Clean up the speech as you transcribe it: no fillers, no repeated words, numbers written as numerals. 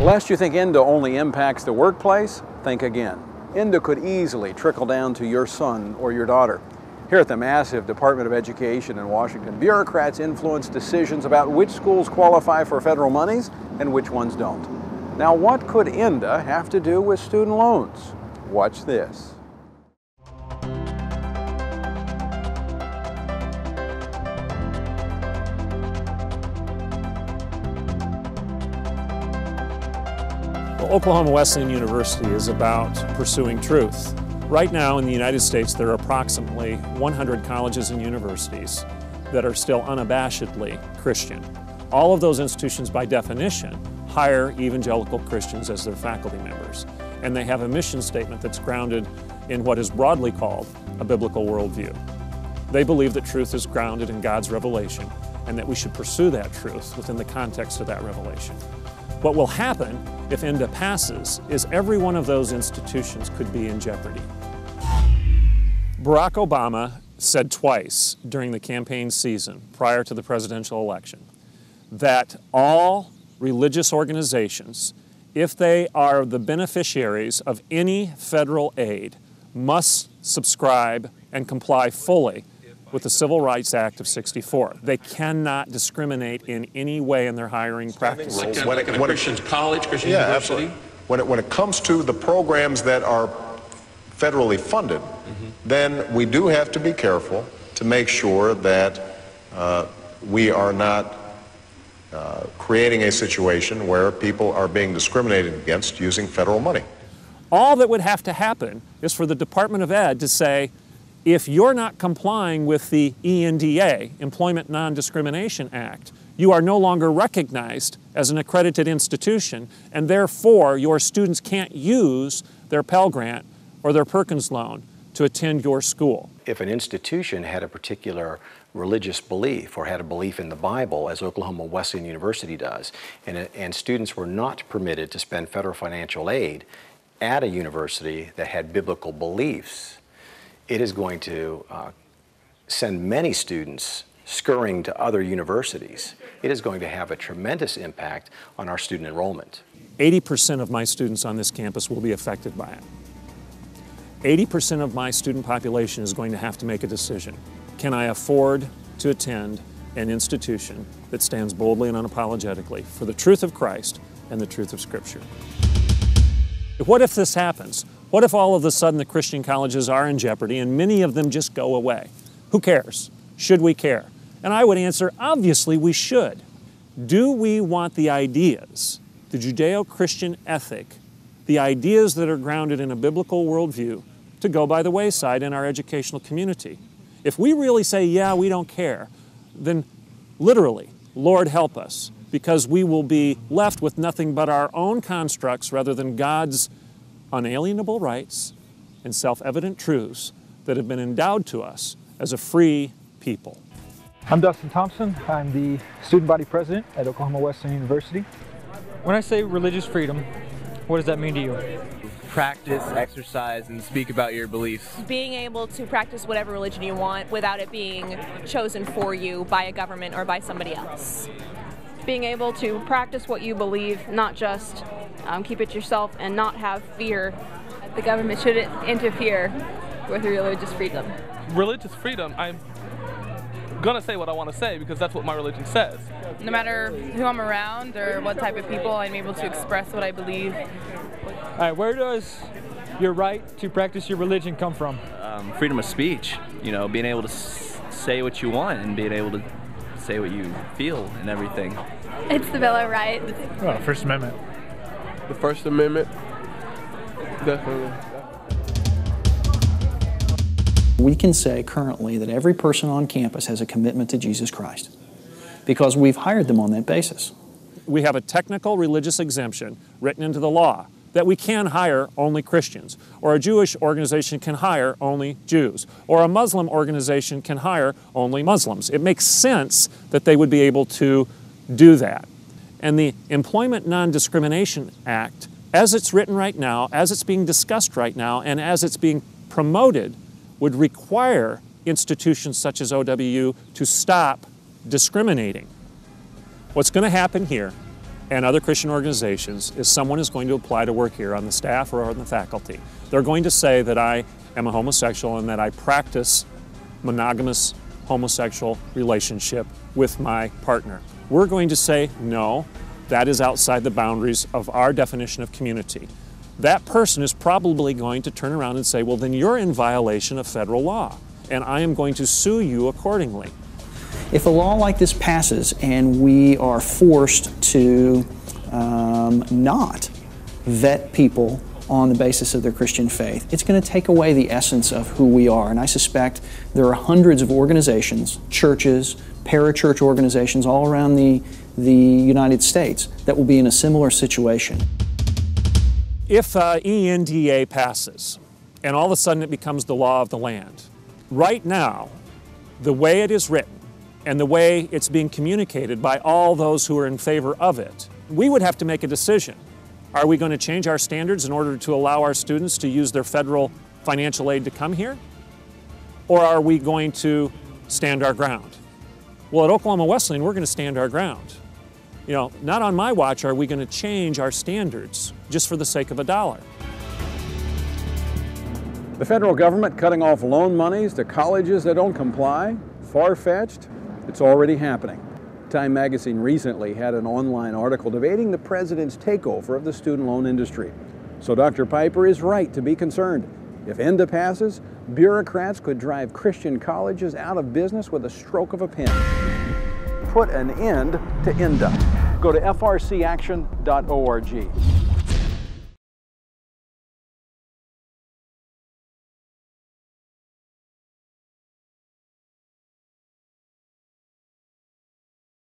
Lest you think ENDA only impacts the workplace, think again. ENDA could easily trickle down to your son or your daughter. Here at the massive Department of Education in Washington, bureaucrats influence decisions about which schools qualify for federal monies and which ones don't. Now, what could ENDA have to do with student loans? Watch this. Well, Oklahoma Wesleyan University is about pursuing truth. Right now in the United States, there are approximately 100 colleges and universities that are still unabashedly Christian. All of those institutions, by definition, hire evangelical Christians as their faculty members. And they have a mission statement that's grounded in what is broadly called a biblical worldview. They believe that truth is grounded in God's revelation and that we should pursue that truth within the context of that revelation. What will happen if ENDA passes is every one of those institutions could be in jeopardy. Barack Obama said twice during the campaign season prior to the presidential election that all religious organizations, if they are the beneficiaries of any federal aid, must subscribe and comply fully with the Civil Rights Act of '64. They cannot discriminate in any way in their hiring practices. Like a Christian college, Christian university? Absolutely. When it comes to the programs that are federally funded, then we do have to be careful to make sure that we are not creating a situation where people are being discriminated against using federal money. All that would have to happen is for the Department of Ed to say, if you're not complying with the ENDA, Employment Non-Discrimination Act, you are no longer recognized as an accredited institution, and therefore your students can't use their Pell Grant or their Perkins loan to attend your school. If an institution had a particular religious belief or had a belief in the Bible, as Oklahoma Wesleyan University does, and students were not permitted to spend federal financial aid at a university that had biblical beliefs, it is going to send many students scurrying to other universities. It is going to have a tremendous impact on our student enrollment. 80% of my students on this campus will be affected by it. 80% of my student population is going to have to make a decision. Can I afford to attend an institution that stands boldly and unapologetically for the truth of Christ and the truth of Scripture? What if this happens? What if all of a sudden the Christian colleges are in jeopardy and many of them just go away? Who cares? Should we care? And I would answer, obviously we should. Do we want the ideas, the Judeo-Christian ethic, the ideas that are grounded in a biblical worldview, to go by the wayside in our educational community? If we really say, yeah, we don't care, then literally, Lord help us, because we will be left with nothing but our own constructs rather than God's unalienable rights and self-evident truths that have been endowed to us as a free people. I'm Dustin Thompson. I'm the student body president at Oklahoma Wesleyan University. When I say religious freedom, what does that mean to you? Practice, exercise, and speak about your beliefs. Being able to practice whatever religion you want without it being chosen for you by a government or by somebody else. Being able to practice what you believe, not just keep it yourself and not have fear. The government shouldn't interfere with religious freedom. Religious freedom, I'm gonna say what I want to say because that's what my religion says. No matter who I'm around or what type of people, I'm able to express what I believe. All right, where does your right to practice your religion come from? Freedom of speech, you know, being able to say what you want and being able to say what you feel and everything. It's the Bill of Rights. Oh, First Amendment. The First Amendment, definitely. We can say currently that every person on campus has a commitment to Jesus Christ because we've hired them on that basis. We have a technical religious exemption written into the law that we can hire only Christians, or a Jewish organization can hire only Jews, or a Muslim organization can hire only Muslims. It makes sense that they would be able to do that. And the Employment Non-Discrimination Act, as it's written right now, as it's being discussed right now, and as it's being promoted, would require institutions such as OWU to stop discriminating. What's going to happen here and other Christian organizations is someone is going to apply to work here on the staff or on the faculty. They're going to say that I am a homosexual and that I practice monogamous homosexual relationship with my partner. We're going to say, no, that is outside the boundaries of our definition of community. That person is probably going to turn around and say, well, then you're in violation of federal law, and I am going to sue you accordingly. If a law like this passes and we are forced to not vet people on the basis of their Christian faith, it's going to take away the essence of who we are. And I suspect there are hundreds of organizations, churches, parachurch organizations all around the United States that will be in a similar situation. If ENDA passes and all of a sudden it becomes the law of the land, right now, the way it is written and the way it's being communicated by all those who are in favor of it, we would have to make a decision. Are we going to change our standards in order to allow our students to use their federal financial aid to come here? Or are we going to stand our ground? Well, at Oklahoma Wesleyan, we're going to stand our ground. You know, not on my watch are we going to change our standards just for the sake of $1. The federal government cutting off loan monies to colleges that don't comply? Far-fetched? It's already happening. Time magazine recently had an online article debating the president's takeover of the student loan industry. So Dr. Piper is right to be concerned. If ENDA passes, bureaucrats could drive Christian colleges out of business with a stroke of a pen. Put an end to ENDA. Go to frcaction.org.